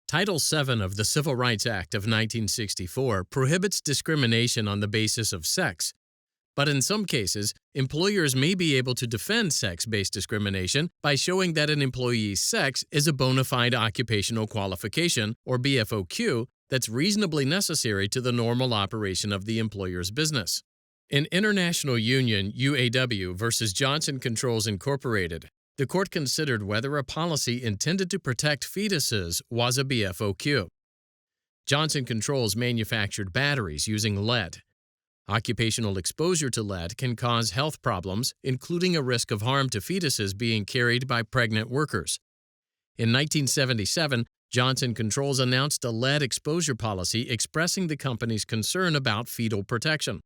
Title VII of the Civil Rights Act of 1964 prohibits discrimination on the basis of sex, but in some cases, employers may be able to defend sex-based discrimination by showing that an employee's sex is a bona fide occupational qualification, or BFOQ, that's reasonably necessary to the normal operation of the employer's business. In International Union UAW versus Johnson Controls Incorporated, the court considered whether a policy intended to protect fetuses was a BFOQ. Johnson Controls manufactured batteries using lead. Occupational exposure to lead can cause health problems, including a risk of harm to fetuses being carried by pregnant workers. In 1977, Johnson Controls announced a lead exposure policy expressing the company's concern about fetal protection.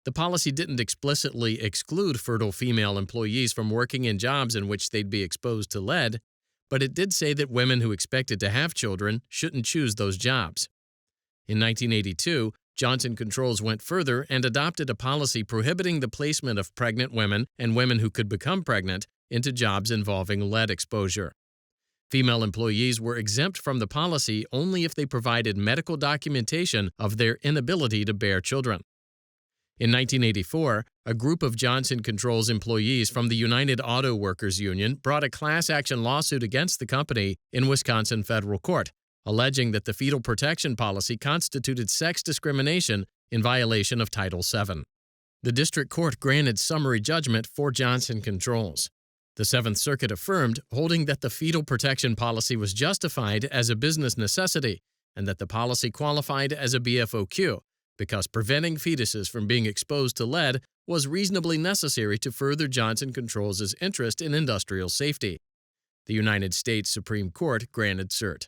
The policy didn't explicitly exclude fertile female employees from working in jobs in which they'd be exposed to lead, but it did say that women who expected to have children shouldn't choose those jobs. In 1982, Johnson Controls went further and adopted a policy prohibiting the placement of pregnant women and women who could become pregnant into jobs involving lead exposure. Female employees were exempt from the policy only if they provided medical documentation of their inability to bear children. In 1984, a group of Johnson Controls employees from the United Auto Workers Union brought a class action lawsuit against the company in Wisconsin federal court, alleging that the fetal protection policy constituted sex discrimination in violation of Title VII. The district court granted summary judgment for Johnson Controls. The Seventh Circuit affirmed, holding that the fetal protection policy was justified as a business necessity and that the policy qualified as a BFOQ, because preventing fetuses from being exposed to lead was reasonably necessary to further Johnson Controls' interest in industrial safety. The United States Supreme Court granted cert.